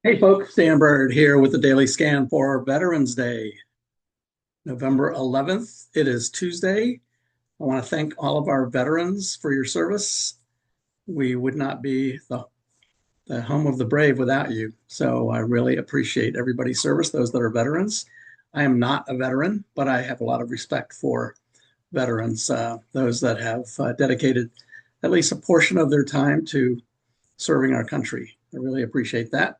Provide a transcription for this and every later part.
Hey folks, Dan Bird here with the Daily Scan for Veterans Day, November 11th. It is Tuesday. I want to thank all of our veterans for your service. We would not be the home of the brave without you. So I really appreciate everybody's service, those that are veterans. I am not a veteran, but I have a lot of respect for veterans, those that have dedicated at least a portion of their time to serving our country. I really appreciate that.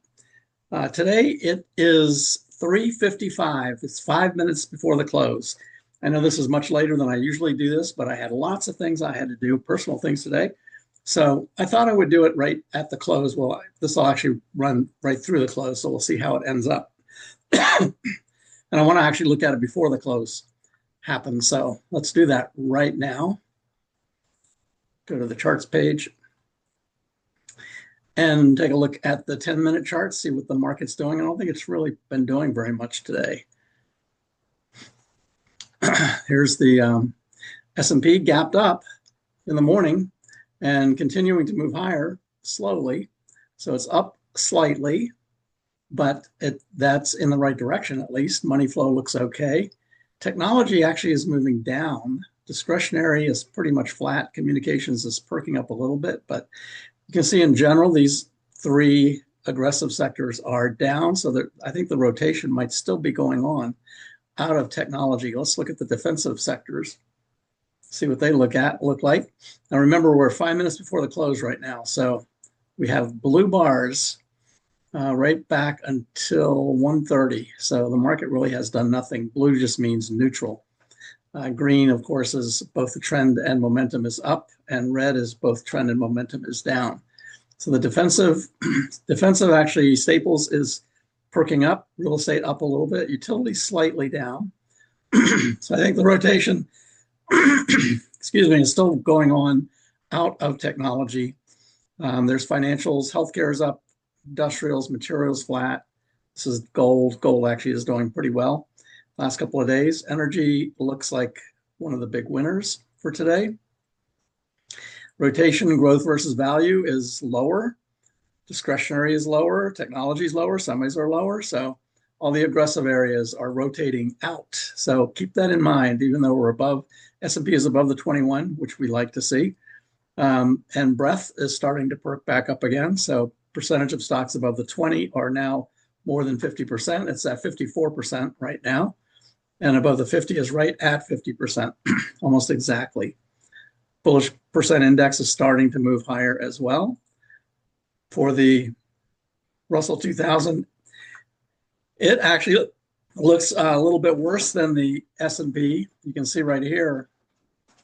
Today it is 3:55. It's 5 minutes before the close. I know this is much later than I usually do this, but I had lots of things I had to do, personal things today. So I thought I would do it right at the close. Well, this will actually run right through the close, so we'll see how it ends up. And I want to actually look at it before the close happens. So let's do that right now. Go to the charts page and take a look at the 10-minute chart, see what the market's doing. I don't think it's really been doing very much today. Here's the S&P gapped up in the morning and continuing to move higher slowly. So it's up slightly, but that's in the right direction at least. Money flow looks okay. Technology actually is moving down. Discretionary is pretty much flat. Communications is perking up a little bit, but you can see in general, these three aggressive sectors are down. So I think the rotation might still be going on out of technology. Let's look at the defensive sectors, see what they look like. Now remember, we're 5 minutes before the close right now. So we have blue bars right back until 1:30. So the market really has done nothing. Blue just means neutral. Green, of course, is both the trend and momentum is up, and red is both trend and momentum is down. So the defensive actually staples is perking up, real estate up a little bit, utility slightly down. So I think the rotation, excuse me, is still going on out of technology. There's financials, healthcare is up, industrials, materials flat. This is gold. Gold actually is doing pretty well. Last couple of days, energy looks like one of the big winners for today. Rotation, growth versus value is lower. Discretionary is lower. Technology is lower. Semis are lower. So all the aggressive areas are rotating out. So keep that in mind, even though we're above, S&P is above the 21, which we like to see. And breadth is starting to perk back up again. So percentage of stocks above the 20 are now more than 50%. It's at 54% right now. And above the 50 is right at 50%, almost exactly. Bullish percent index is starting to move higher as well. For the Russell 2000, it actually looks a little bit worse than the S&P. You can see right here,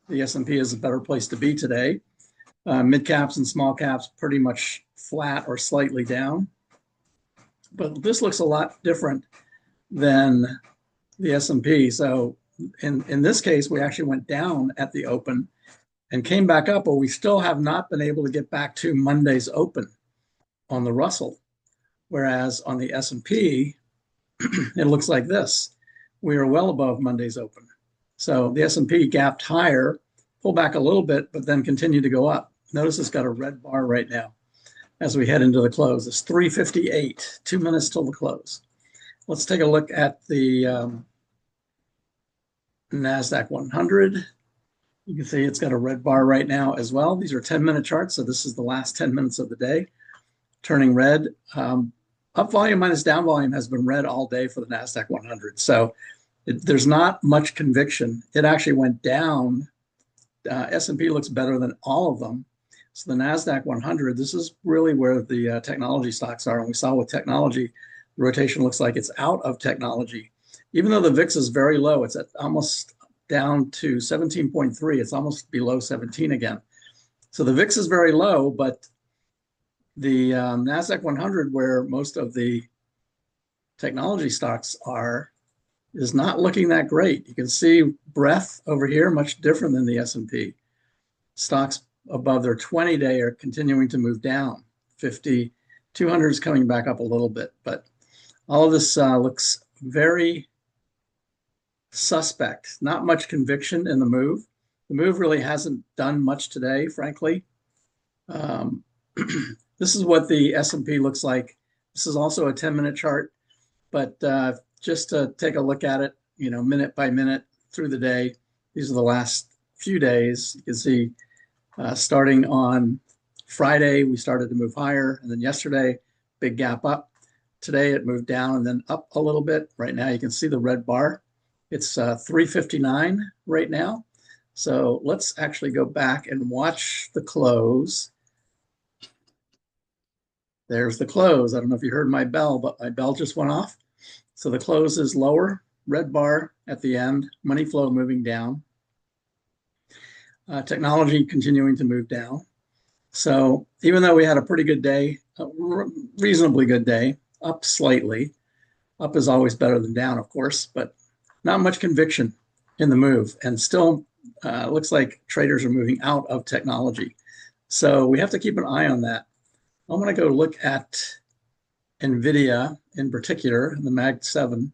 the S&P is a better place to be today. Mid caps and small caps pretty much flat or slightly down. But this looks a lot different than the S&P. So in this case, we actually went down at the open and came back up, but we still have not been able to get back to Monday's open on the Russell. Whereas on the S&P, it looks like this. We are well above Monday's open. So the S&P gapped higher, pulled back a little bit, but then continued to go up. Notice it's got a red bar right now as we head into the close. It's 3:58, 2 minutes till the close. Let's take a look at the NASDAQ 100. You can see it's got a red bar right now as well. These are 10-minute charts, so this is the last 10 minutes of the day. Turning red. Up volume minus down volume has been red all day for the NASDAQ 100. So there's not much conviction. It actually went down. S&P looks better than all of them. So the NASDAQ 100, this is really where the technology stocks are. And we saw with technology, the rotation looks like it's out of technology. Even though the VIX is very low, it's at almost down to 17.3. It's almost below 17 again. So the VIX is very low, but the NASDAQ 100, where most of the technology stocks are, is not looking that great. You can see breadth over here, much different than the S&P. Stocks above their 20-day are continuing to move down. 50, 200 is coming back up a little bit, but all of this looks very suspect. Not much conviction in the move. The move really hasn't done much today, frankly. This is what the S&P looks like This is also a 10-minute chart, but just to take a look at it, minute by minute through the day. These are the last few days. You can see starting on Friday, we started to move higher, and then yesterday, big gap up. Today, it moved down and then up a little bit. Right now, you can see the red bar. It's 359 right now. So let's actually go back and watch the close. There's the close. I don't know if you heard my bell, but my bell just went off. So the close is lower, red bar at the end, money flow moving down. Technology continuing to move down. So even though we had a pretty good day, a reasonably good day, up slightly. Up is always better than down, of course, but not much conviction in the move. And still looks like traders are moving out of technology. So we have to keep an eye on that. I'm going to go look at Nvidia in particular, the Mag 7.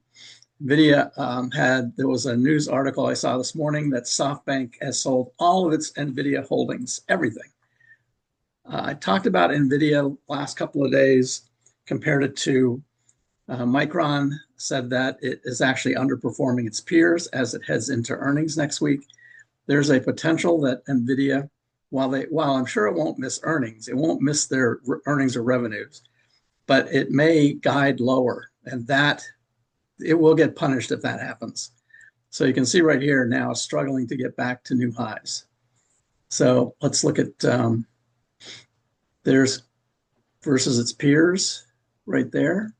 Nvidia there was a news article I saw this morning that SoftBank has sold all of its Nvidia holdings, everything. I talked about Nvidia last couple of days, compared it to Micron, said that it is actually underperforming its peers as it heads into earnings next week. There's a potential that Nvidia, while I'm sure it won't miss earnings, it won't miss their earnings or revenues, but it may guide lower, and that it will get punished if that happens. So you can see right here now struggling to get back to new highs. So let's look at there's versus its peers right there.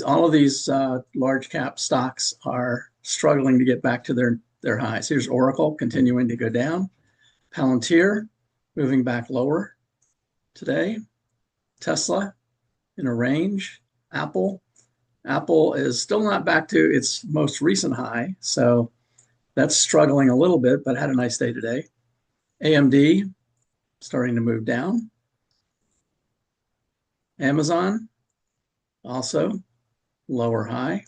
All of these large cap stocks are struggling to get back to their highs. Here's Oracle continuing to go down. Palantir moving back lower today. Tesla in a range. Apple is still not back to its most recent high, so that's struggling a little bit, but had a nice day today. AMD starting to move down. Amazon also lower high.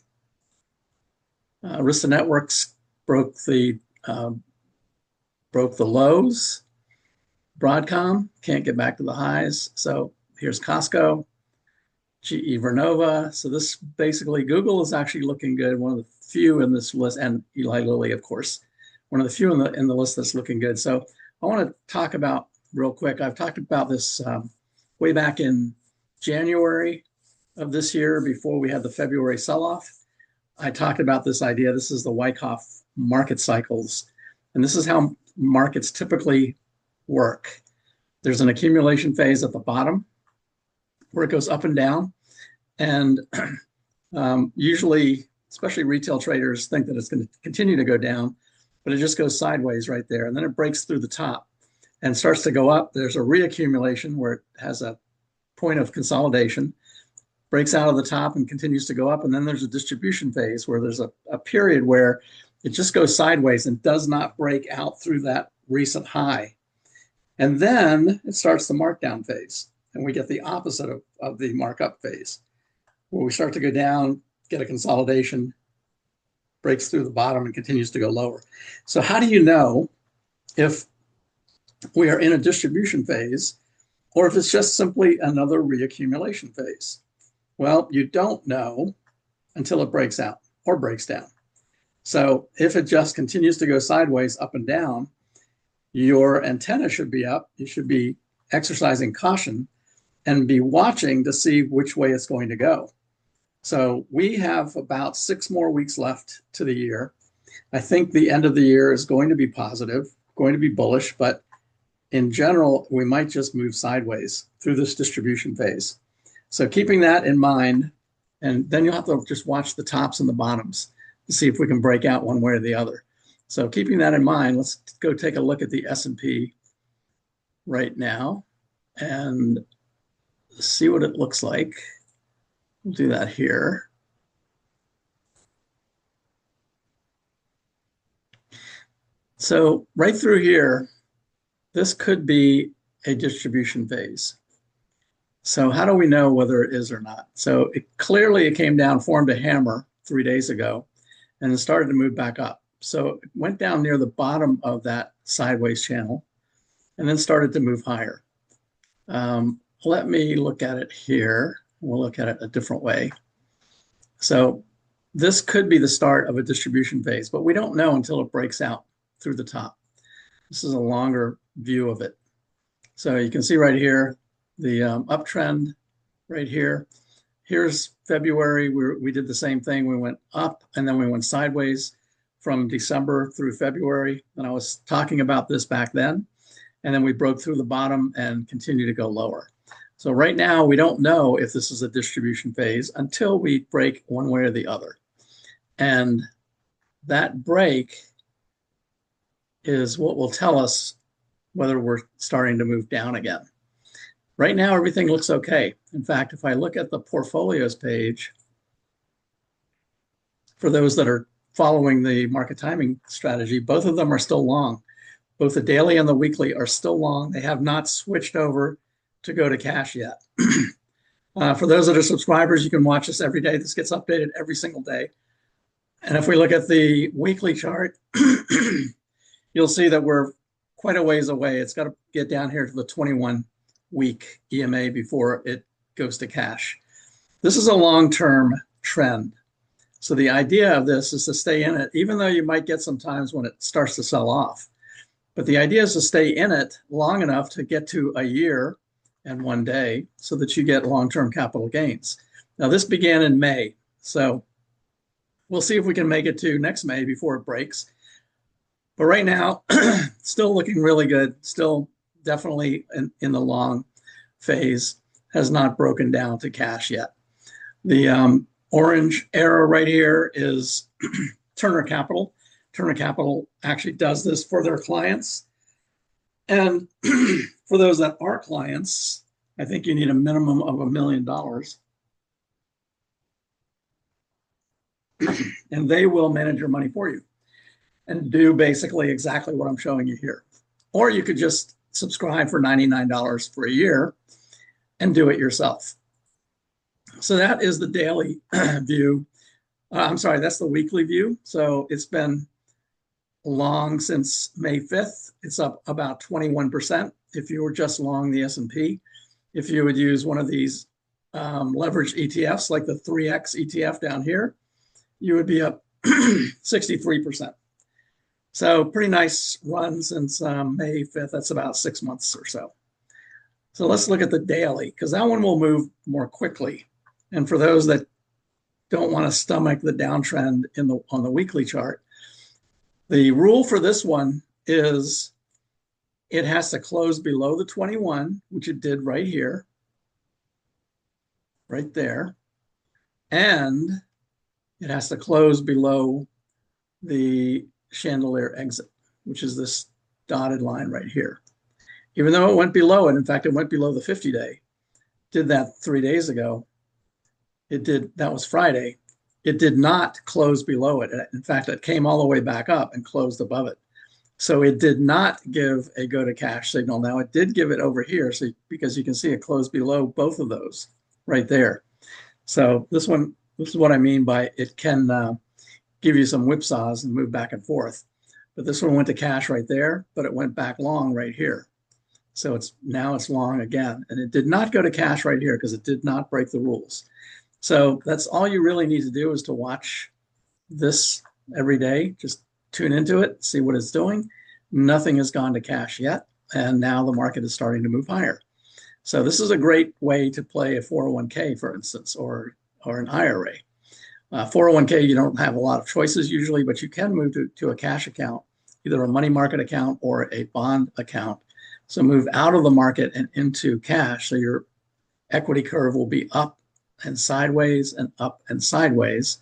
Arista Networks broke the lows. Broadcom can't get back to the highs. So here's Costco, GE Vernova. So this basically, Google is actually looking good. One of the few in this list, and Eli Lilly, of course, one of the few in the list that's looking good. So I want to talk about real quick. I've talked about this way back in January of this year, before we had the February sell-off. I talked about this idea. This is the Wyckoff market cycles, and this is how markets typically work. There's an accumulation phase at the bottom where it goes up and down, and usually, especially retail traders, think that it's going to continue to go down, but it just goes sideways right there, and then it breaks through the top and starts to go up. There's a reaccumulation where it has a point of consolidation, breaks out of the top and continues to go up. And then there's a distribution phase where there's a period where it just goes sideways and does not break out through that recent high. And then it starts the markdown phase. And we get the opposite of the markup phase, where we start to go down, get a consolidation, breaks through the bottom and continues to go lower. So how do you know if we are in a distribution phase or if it's just simply another reaccumulation phase? Well, you don't know until it breaks out or breaks down. So if it just continues to go sideways, up and down, your antenna should be up. You should be exercising caution and be watching to see which way it's going to go. So we have about 6 more weeks left to the year. I think the end of the year is going to be positive, going to be bullish, but in general, we might just move sideways through this distribution phase. So keeping that in mind, and then you'll have to just watch the tops and the bottoms to see if we can break out one way or the other. So keeping that in mind, let's go take a look at the S&P right now and see what it looks like. We'll do that here. So right through here, this could be a distribution phase. So how do we know whether it is or not? So it came down, formed a hammer 3 days ago, and it started to move back up. So it went down near the bottom of that sideways channel and then started to move higher. let me look at it here. We'll look at it a different way. So this could be the start of a distribution phase, but we don't know until it breaks out through the top. This is a longer view of it. So you can see right here, the uptrend right here. Here's February. We did the same thing. We went up and then we went sideways from December through February. And I was talking about this back then. And then we broke through the bottom and continue to go lower. So right now, we don't know if this is a distribution phase until we break one way or the other. And that break is what will tell us whether we're starting to move down again. Right now, everything looks okay. In fact, if I look at the portfolios page, for those that are following the market timing strategy, both of them are still long. Both the daily and the weekly are still long. They have not switched over to go to cash yet. For those that are subscribers, you can watch this every day. This gets updated every single day. And if we look at the weekly chart, you'll see that we're quite a ways away. It's got to get down here to the 21-week EMA before it goes to cash. This is a long-term trend. So the idea of this is to stay in it, even though you might get some times when it starts to sell off. But the idea is to stay in it long enough to get to a year and 1 day so that you get long-term capital gains. Now, this began in May. So we'll see if we can make it to next May before it breaks. But right now, still looking really good. Still definitely in the long phase. Has not broken down to cash yet. The orange arrow right here is Turner Capital. Turner Capital actually does this for their clients. And for those that are clients, I think you need a minimum of $1 million. And they will manage your money for you and do basically exactly what I'm showing you here. Or you could just subscribe for $99 for a year and do it yourself. So that is the daily view. I'm sorry, that's the weekly view. So it's been long since May 5th. It's up about 21% if you were just long the S&P. If you would use one of these leveraged ETFs like the 3X ETF down here, you would be up 63%. So pretty nice run since May 5th. That's about 6 months or so. So let's look at the daily, because that one will move more quickly. And for those that don't want to stomach the downtrend on the weekly chart, the rule for this one is it has to close below the 21, which it did right here, right there. And it has to close below the chandelier exit, which is this dotted line right here. Even though it went below it, in fact, it went below the 50-day, did that 3 days ago. It did, that was Friday. It did not close below it. In fact, it came all the way back up and closed above it. So it did not give a go to cash signal. Now it did give it over here, so because you can see it closed below both of those right there. So this is what I mean by it can give you some whipsaws and move back and forth. But this one went to cash right there, but it went back long right here. So now it's long again. And it did not go to cash right here because it did not break the rules. So that's all you really need to do is to watch this every day. Just tune into it, see what it's doing. Nothing has gone to cash yet. And now the market is starting to move higher. So this is a great way to play a 401k, for instance, or an IRA. 401k, you don't have a lot of choices usually, but you can move to a cash account, either a money market account or a bond account. So move out of the market and into cash. So your equity curve will be up and sideways and up and sideways.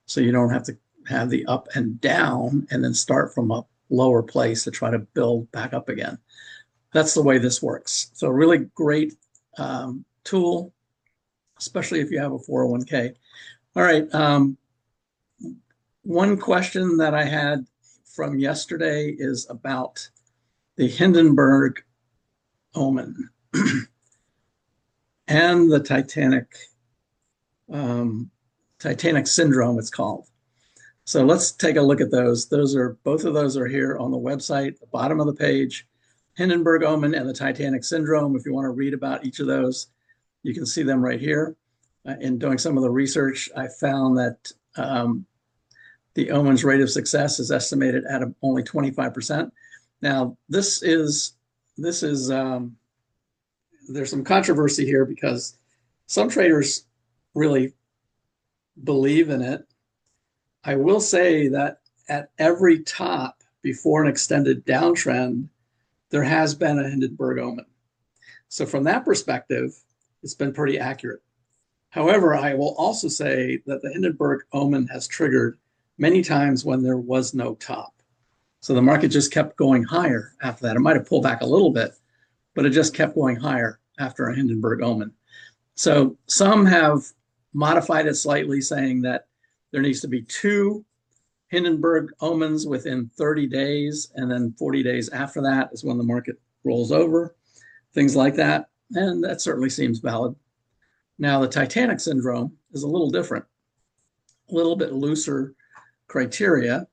So you don't have to have the up and down and then start from a lower place to try to build back up again. That's the way this works. So a really great tool, especially if you have a 401k. All right. One question that I had from yesterday is about the Hindenburg omen and the Titanic syndrome, it's called. So let's take a look at those. Both of those are here on the website, the bottom of the page. Hindenburg omen and the Titanic syndrome. If you want to read about each of those, you can see them right here. In doing some of the research, I found that the omen's rate of success is estimated at only 25%. Now, there's some controversy here because some traders really believe in it. I will say that at every top before an extended downtrend, there has been a Hindenburg omen. So from that perspective, it's been pretty accurate. However, I will also say that the Hindenburg omen has triggered many times when there was no top. So the market just kept going higher after that. It might have pulled back a little bit, but it just kept going higher after a Hindenburg omen. So some have modified it slightly, saying that there needs to be 2 Hindenburg omens within 30 days, and then 40 days after that is when the market rolls over, things like that. And that certainly seems valid. Now, the Titanic syndrome is a little different, a little bit looser criteria.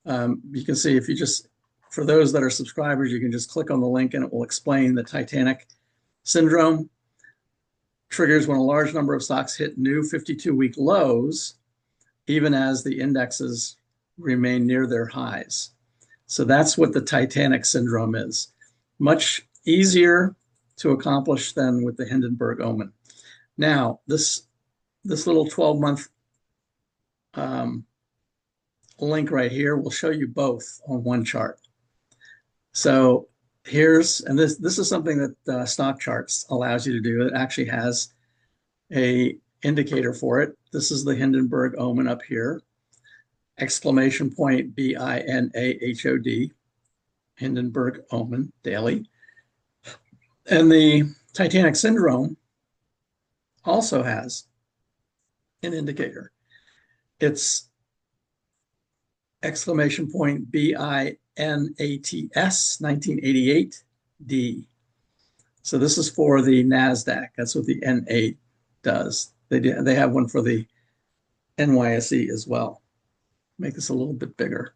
You can see, if you just, for those that are subscribers, you can just click on the link and it will explain the Titanic syndrome. Triggers when a large number of stocks hit new 52-week lows, even as the indexes remain near their highs. So that's what the Titanic syndrome is. Much easier to accomplish than with the Hindenburg omen. Now, this little 12-month link right here will show you both on one chart. So this is something that Stock Charts allows you to do. It actually has a indicator for it. This is the Hindenburg omen up here, exclamation point BINAHOD, Hindenburg omen daily. And the Titanic syndrome also has an indicator. It's exclamation point BINATS 1988D. So this is for the NASDAQ. That's what the N8 does. They have one for the NYSE as well. Make this a little bit bigger.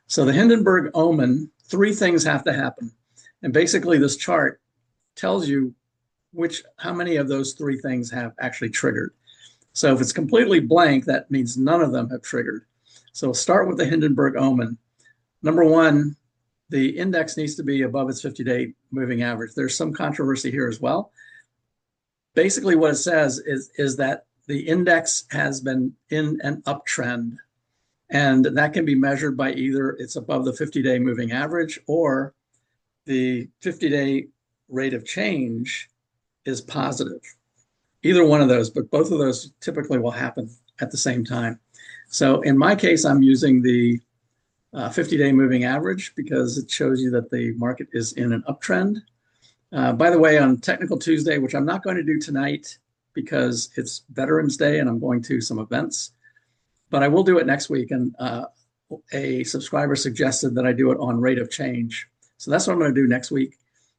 So the Hindenburg omen, 3 things have to happen. And basically this chart tells you how many of those 3 things have actually triggered. So if it's completely blank, that means none of them have triggered. So we'll start with the Hindenburg omen. Number 1, the index needs to be above its 50-day moving average. There's some controversy here as well. Basically what it says is that the index has been in an uptrend, and that can be measured by either it's above the 50-day moving average or the 50-day rate of change is positive. Either one of those, but both of those typically will happen at the same time. So in my case, I'm using the 50-day moving average because it shows you that the market is in an uptrend. By the way, on Technical Tuesday, which I'm not going to do tonight because it's Veterans Day and I'm going to some events, but I will do it next week. And a subscriber suggested that I do it on rate of change. So that's what I'm going to do next week.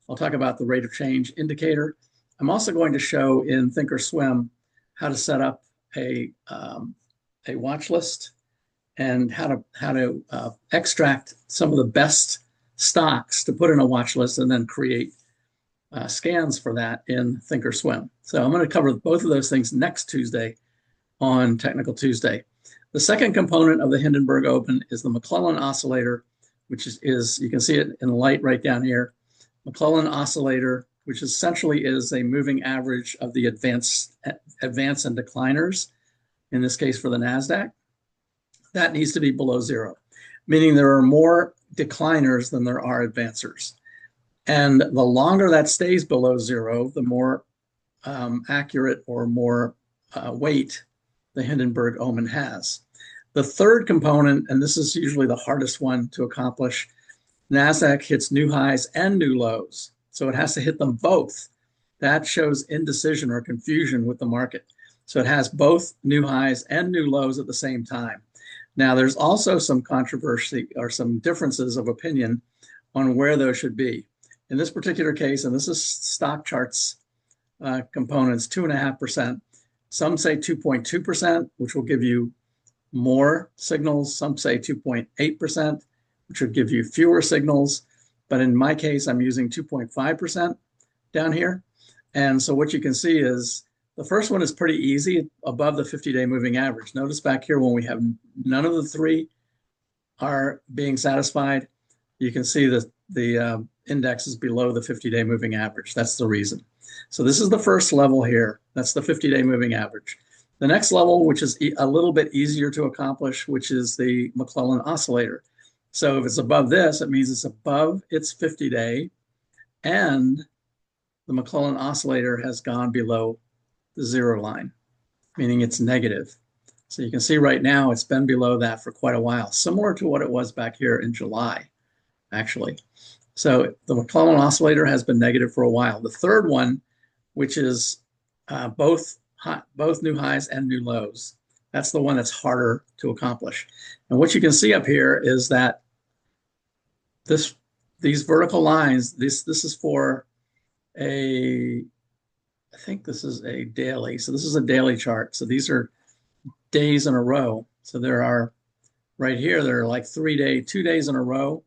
I'll talk about the rate of change indicator. I'm also going to show in Thinkorswim how to set up a watch list and how to extract some of the best stocks to put in a watch list and then create scans for that in Thinkorswim. So I'm going to cover both of those things next Tuesday on Technical Tuesday. The second component of the Hindenburg open is the McClellan oscillator, which is you can see it in light right down here. McClellan oscillator, which essentially is a moving average of the advance and decliners, in this case for the NASDAQ, that needs to be below 0, meaning there are more decliners than there are advancers. And the longer that stays below 0, the more accurate or more weight the Hindenburg omen has. The third component, and this is usually the hardest one to accomplish, NASDAQ hits new highs and new lows. So it has to hit them both. That shows indecision or confusion with the market. So it has both new highs and new lows at the same time. Now, there's also some controversy or some differences of opinion on where those should be. In this particular case, and this is Stock Charts components, 2.5%. Some say 2.2%, which will give you more signals. Some say 2.8%, which would give you fewer signals. But in my case, I'm using 2.5% down here. And so what you can see is the first one is pretty easy, above the 50-day moving average. Notice back here when we have none of the three are being satisfied, you can see that the index is below the 50-day moving average. That's the reason. So this is the first level here. That's the 50-day moving average. The next level, which is a little bit easier to accomplish, which is the McClellan oscillator. So if it's above this, it means it's above its 50-day, and the McClellan oscillator has gone below the zero line, meaning it's negative. So you can see right now it's been below that for quite a while, similar to what it was back here in July, actually. So the McClellan oscillator has been negative for a while. The third one, which is both new highs and new lows, that's the one that's harder to accomplish. And what you can see up here is that these vertical lines, this is for I think this is a daily. So this is a daily chart. So these are days in a row. So there are right here, there are like 2 days in a row.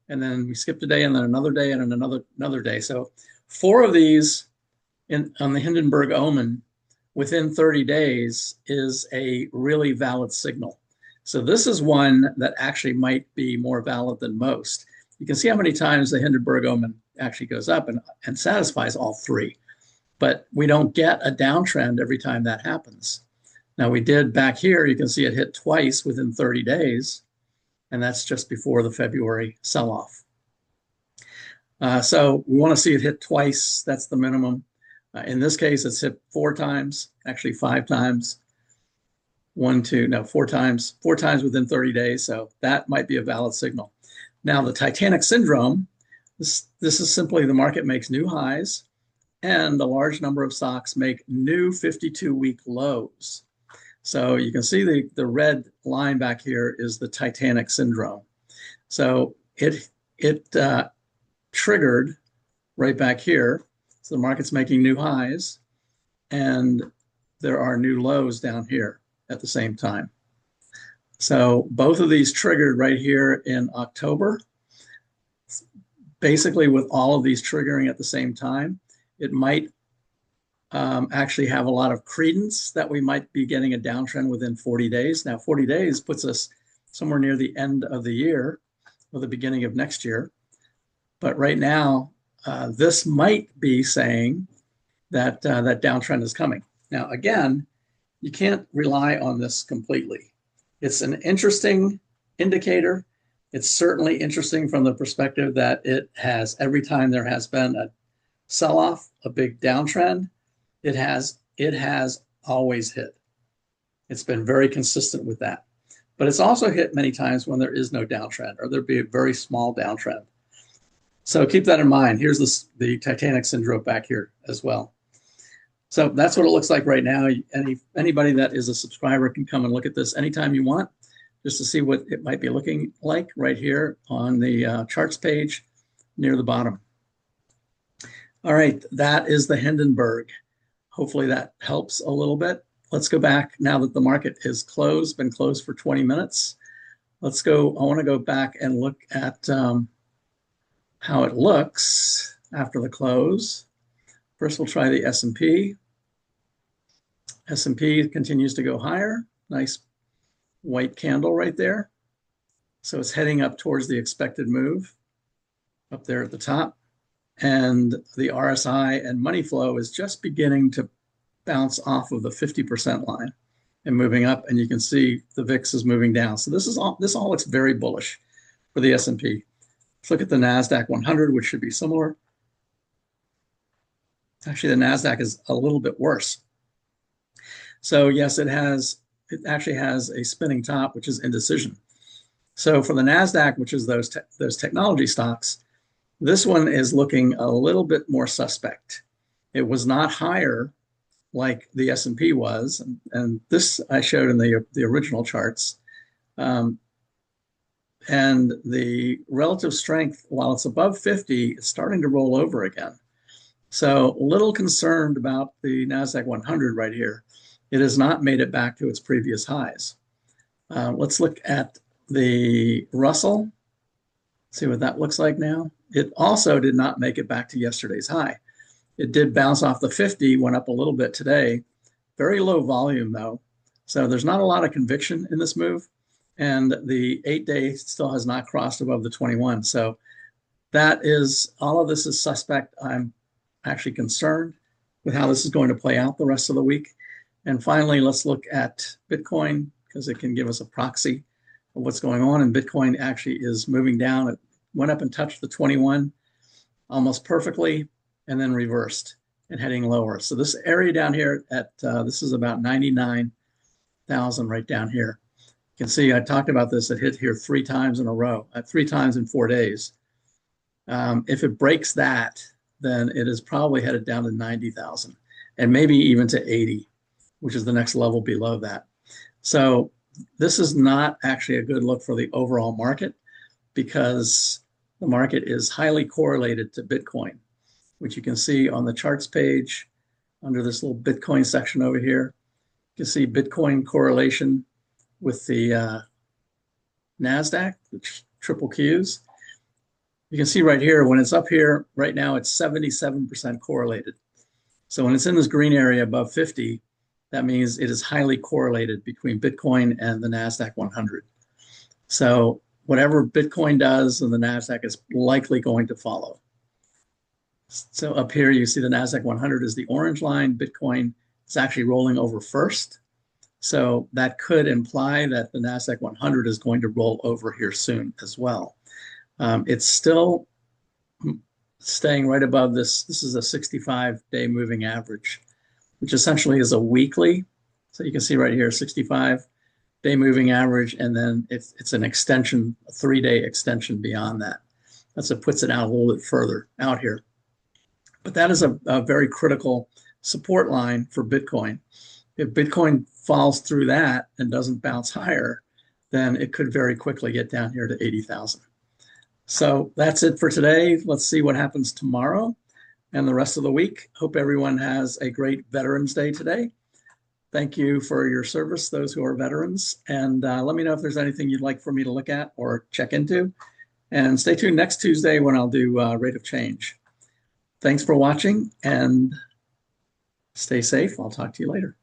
And then we skipped a day and then another day and another day. So 4 of these on the Hindenburg Omen within 30 days is a really valid signal. So this is one that actually might be more valid than most. You can see how many times the Hindenburg Omen actually goes up and satisfies all 3. But we don't get a downtrend every time that happens. Now we did back here, you can see it hit twice within 30 days, and that's just before the February sell-off. So we want to see it hit twice. That's the minimum. In this case, it's hit 4 times, actually 5 times. 4 times. 4 times within 30 days. So that might be a valid signal. Now the Titanic syndrome, this is simply the market makes new highs and a large number of stocks make new 52-week lows. So you can see the red line back here is the Titanic syndrome. So it triggered right back here. So the market's making new highs and there are new lows down here at the same time. So both of these triggered right here in October. Basically with all of these triggering at the same time, it might actually have a lot of credence that we might be getting a downtrend within 40 days. Now 40 days puts us somewhere near the end of the year or the beginning of next year. But right now, this might be saying that that downtrend is coming. Now, again, you can't rely on this completely. It's an interesting indicator. It's certainly interesting from the perspective that it has, every time there has been a sell-off, a big downtrend, it has always hit. It's been very consistent with that. But it's also hit many times when there is no downtrend or there'd be a very small downtrend. So keep that in mind. Here's the Titanic syndrome back here as well. So that's what it looks like right now. Anybody that is a subscriber can come and look at this anytime you want, just to see what it might be looking like right here on the charts page near the bottom. All right, that is the Hindenburg. Hopefully that helps a little bit. Let's go back now that the market is closed, been closed for 20 minutes. Let's go, I want to go back and look at how it looks after the close. First, we'll try the S&P. S&P continues to go higher. Nice white candle right there. So it's heading up towards the expected move up there at the top. And the RSI and money flow is just beginning to bounce off of the 50% line and moving up. And you can see the VIX is moving down. So this all looks very bullish for the S&P. Let's look at the NASDAQ 100, which should be similar. Actually, the NASDAQ is a little bit worse. So yes, it actually has a spinning top, which is indecision. So for the NASDAQ, which is those technology stocks, this one is looking a little bit more suspect. It was not higher like the S&P was, and this I showed in the original charts. And the relative strength, while it's above 50, it's starting to roll over again. So a little concerned about the NASDAQ 100 right here. It has not made it back to its previous highs. Let's look at the Russell. See what that looks like now. It also did not make it back to yesterday's high. It did bounce off the 50, went up a little bit today. Very low volume though. So there's not a lot of conviction in this move. And the 8-day still has not crossed above the 21. So that is, all of this is suspect. I'm actually concerned with how this is going to play out the rest of the week. And finally, let's look at Bitcoin because it can give us a proxy of what's going on. And Bitcoin actually is moving down. It went up and touched the 21 almost perfectly and then reversed and heading lower. So this area down here at, this is about 99,000 right down here. You can see I talked about this. It hit here 3 times in a row, 3 times in 4 days. If it breaks that, then it is probably headed down to 90,000 and maybe even to 80, which is the next level below that. So this is not actually a good look for the overall market because the market is highly correlated to Bitcoin, which you can see on the charts page under this little Bitcoin section over here. You can see Bitcoin correlation with the NASDAQ, which triple Qs. You can see right here, when it's up here, right now it's 77% correlated. So when it's in this green area above 50, that means it is highly correlated between Bitcoin and the NASDAQ 100. So whatever Bitcoin does and the NASDAQ is likely going to follow. So up here, you see the NASDAQ 100 is the orange line. Bitcoin is actually rolling over first. So that could imply that the NASDAQ 100 is going to roll over here soon as well. It's still staying right above this. This is a 65-day moving average, which essentially is a weekly. So you can see right here, 65-day moving average, and then it's an extension, a 3-day extension beyond that. That's what puts it out a little bit further out here. But that is a very critical support line for Bitcoin. If Bitcoin falls through that and doesn't bounce higher, then it could very quickly get down here to 80,000. So that's it for today. Let's see what happens tomorrow and the rest of the week. Hope everyone has a great Veterans Day today. Thank you for your service, those who are veterans. And let me know if there's anything you'd like for me to look at or check into. And stay tuned next Tuesday when I'll do rate of change. Thanks for watching and stay safe. I'll talk to you later.